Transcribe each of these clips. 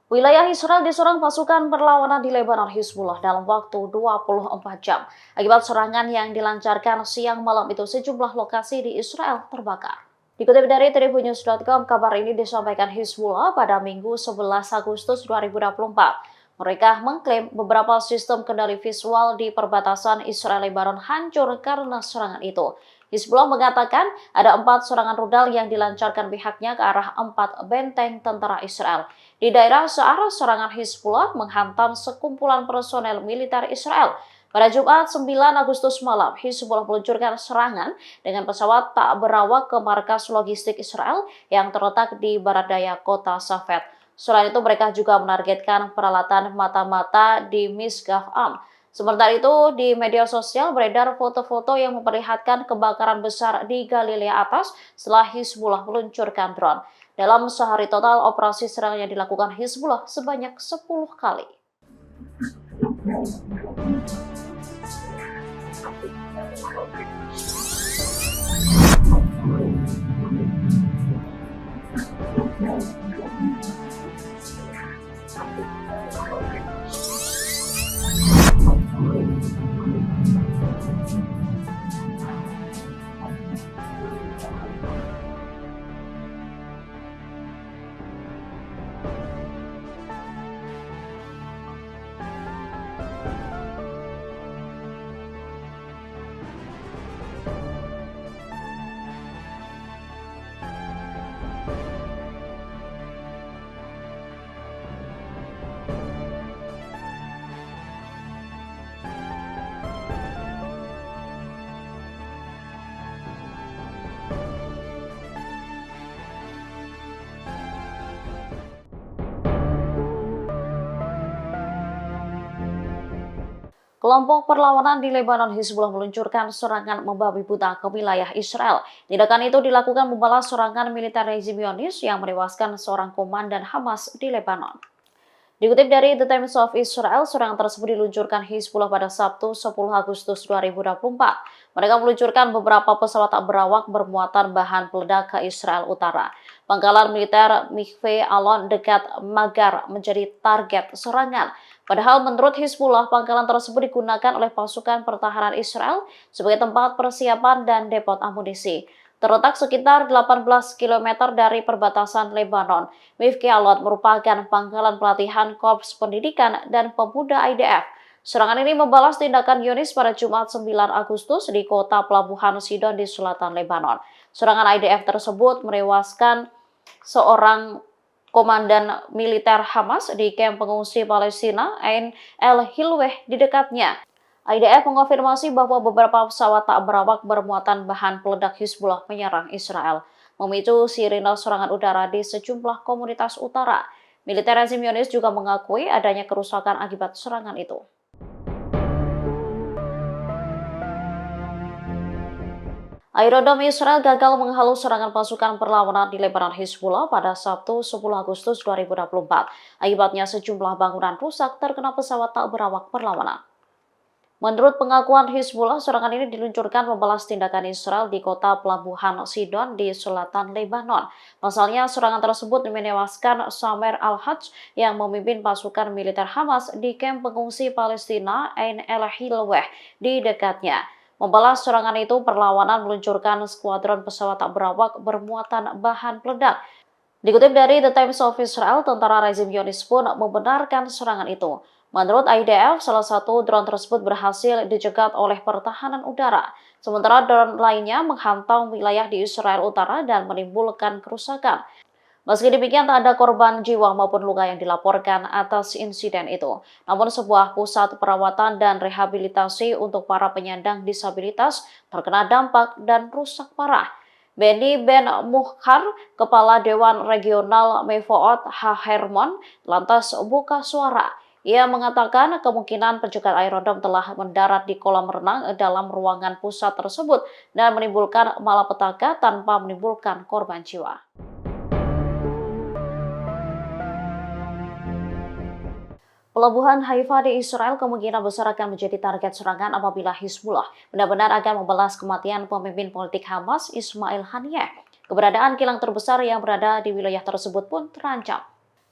Wilayah Israel diserang pasukan berlawanan di Lebanon Hizbullah dalam waktu 24 jam. Akibat serangan yang dilancarkan siang malam itu, sejumlah lokasi di Israel terbakar. Dikutip dari tribunnews.com, kabar ini disampaikan Hizbullah pada Minggu 11 Agustus 2024. Mereka mengklaim beberapa sistem kendali visual di perbatasan Israel-Lebanon hancur karena serangan itu. Hizbullah mengatakan ada 4 serangan rudal yang dilancarkan pihaknya ke arah 4 benteng tentara Israel. Di daerah searah, serangan Hizbullah menghantam sekumpulan personel militer Israel. Pada Jumat 9 Agustus malam, Hizbullah meluncurkan serangan dengan pesawat tak berawak ke markas logistik Israel yang terletak di barat daya kota Safed. Selain itu, mereka juga menargetkan peralatan mata-mata di Misgaf Am. Sementara itu, di media sosial beredar foto-foto yang memperlihatkan kebakaran besar di Galilea Atas setelah Hizbullah meluncurkan drone. Dalam sehari total, operasi serang yang dilakukan Hizbullah sebanyak 10 kali. Kelompok perlawanan di Lebanon Hizbullah meluncurkan serangan membabi buta ke wilayah Israel. Tindakan itu dilakukan membalas serangan militer rezim Zionis yang menewaskan seorang komandan Hamas di Lebanon. Dikutip dari The Times of Israel, serangan tersebut diluncurkan Hizbullah pada Sabtu 10 Agustus 2024. Mereka meluncurkan beberapa pesawat tak berawak bermuatan bahan peledak ke Israel Utara. Pangkalan militer Mikve Alon dekat Magar menjadi target serangan. Padahal menurut Hizbullah, pangkalan tersebut digunakan oleh pasukan pertahanan Israel sebagai tempat persiapan dan depot amunisi. Terletak sekitar 18 km dari perbatasan Lebanon, Mifke Alot merupakan pangkalan pelatihan Korps Pendidikan dan Pemuda IDF. Serangan ini membalas tindakan Zionis pada Jumat 9 Agustus di kota pelabuhan Sidon di selatan Lebanon. Serangan IDF tersebut menewaskan seorang komandan militer Hamas di kamp pengungsi Palestina Ain el-Hilweh di dekatnya. IDF mengonfirmasi bahwa beberapa pesawat tak berawak bermuatan bahan peledak Hizbullah menyerang Israel, memicu sirine serangan udara di sejumlah komunitas utara. Militer rezim Zionis juga mengakui adanya kerusakan akibat serangan itu. Aerodrome Israel gagal menghalau serangan pasukan perlawanan di Lebanon Hizbullah pada Sabtu 10 Agustus 2024. Akibatnya sejumlah bangunan rusak terkena pesawat tak berawak perlawanan. Menurut pengakuan Hizbullah, serangan ini diluncurkan membalas tindakan Israel di kota pelabuhan Sidon di selatan Lebanon. Pasalnya, serangan tersebut menewaskan Samer al-Hajj yang memimpin pasukan militer Hamas di kamp pengungsi Palestina Ain el-Hilweh di dekatnya. Membalas serangan itu, perlawanan meluncurkan skuadron pesawat tak berawak bermuatan bahan peledak. Dikutip dari The Times of Israel, tentara rezim Zionis pun membenarkan serangan itu. Menurut IDF, salah satu drone tersebut berhasil dicegat oleh pertahanan udara, sementara drone lainnya menghantam wilayah di Israel Utara dan menimbulkan kerusakan. Meski demikian, tak ada korban jiwa maupun luka yang dilaporkan atas insiden itu. Namun sebuah pusat perawatan dan rehabilitasi untuk para penyandang disabilitas terkena dampak dan rusak parah. Benny Ben Mukhar, Kepala Dewan Regional Mevoot Hermon, lantas buka suara. Ia mengatakan kemungkinan pencegat aerodrome telah mendarat di kolam renang dalam ruangan pusat tersebut dan menimbulkan malapetaka tanpa menimbulkan korban jiwa. Pelabuhan Haifa di Israel kemungkinan besar akan menjadi target serangan apabila Hizbullah benar-benar akan membalas kematian pemimpin politik Hamas Ismail Haniyeh. Keberadaan kilang terbesar yang berada di wilayah tersebut pun terancam.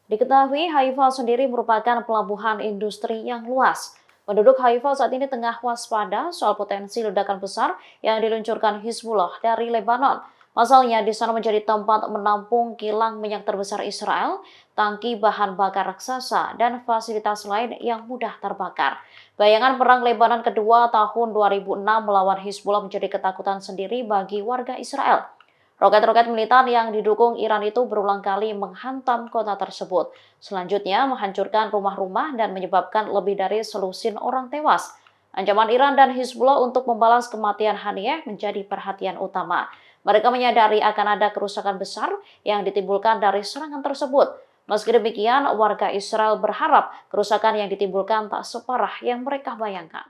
Diketahui Haifa sendiri merupakan pelabuhan industri yang luas. Penduduk Haifa saat ini tengah waspada soal potensi ledakan besar yang diluncurkan Hizbullah dari Lebanon. Pasalnya, di sana menjadi tempat menampung kilang minyak terbesar Israel, tangki bahan bakar raksasa, dan fasilitas lain yang mudah terbakar. Bayangan Perang Lebanon kedua tahun 2006 melawan Hizbullah menjadi ketakutan sendiri bagi warga Israel. Roket-roket militer yang didukung Iran itu berulang kali menghantam kota tersebut. Selanjutnya menghancurkan rumah-rumah dan menyebabkan lebih dari selusin orang tewas. Ancaman Iran dan Hizbullah untuk membalas kematian Haniyeh menjadi perhatian utama. Mereka menyadari akan ada kerusakan besar yang ditimbulkan dari serangan tersebut. Meski demikian, warga Israel berharap kerusakan yang ditimbulkan tak separah yang mereka bayangkan.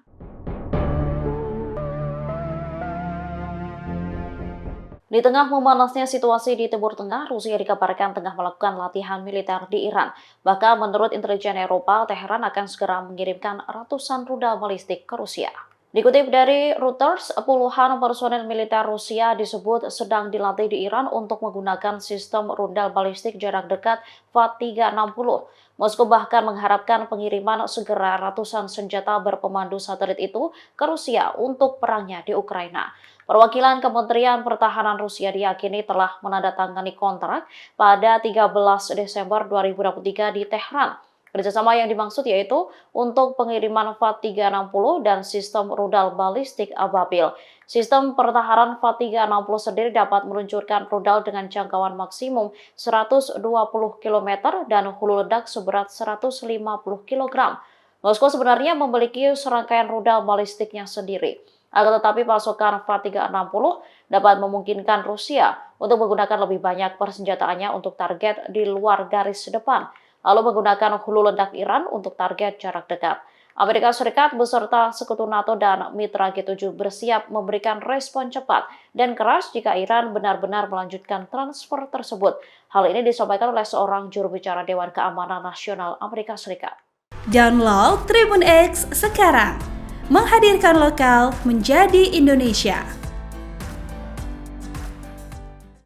Di tengah memanasnya situasi di Timur Tengah, Rusia dikabarkan tengah melakukan latihan militer di Iran. Bahkan menurut intelijen Eropa, Teheran akan segera mengirimkan ratusan rudal balistik ke Rusia. Dikutip dari Reuters, puluhan personel militer Rusia disebut sedang dilatih di Iran untuk menggunakan sistem rudal balistik jarak dekat FAT-360. Moskow bahkan mengharapkan pengiriman segera ratusan senjata berpemandu satelit itu ke Rusia untuk perangnya di Ukraina. Perwakilan Kementerian Pertahanan Rusia diyakini telah menandatangani kontrak pada 13 Desember 2023 di Tehran. Kerjasama yang dimaksud yaitu untuk pengiriman FAT-360 dan sistem rudal balistik Ababil. Sistem pertahanan FAT-360 sendiri dapat meluncurkan rudal dengan jangkauan maksimum 120 km dan hulu ledak seberat 150 kg. Moskow sebenarnya memiliki serangkaian rudal balistiknya sendiri. Akan tetapi pasokan FAT-360 dapat memungkinkan Rusia untuk menggunakan lebih banyak persenjataannya untuk target di luar garis depan, lalu menggunakan hulu ledak Iran untuk target jarak dekat. Amerika Serikat beserta sekutu NATO dan mitra G7 bersiap memberikan respon cepat dan keras jika Iran benar-benar melanjutkan transfer tersebut. Hal ini disampaikan oleh seorang juru bicara Dewan Keamanan Nasional Amerika Serikat. Download Tribun X sekarang, menghadirkan lokal menjadi Indonesia.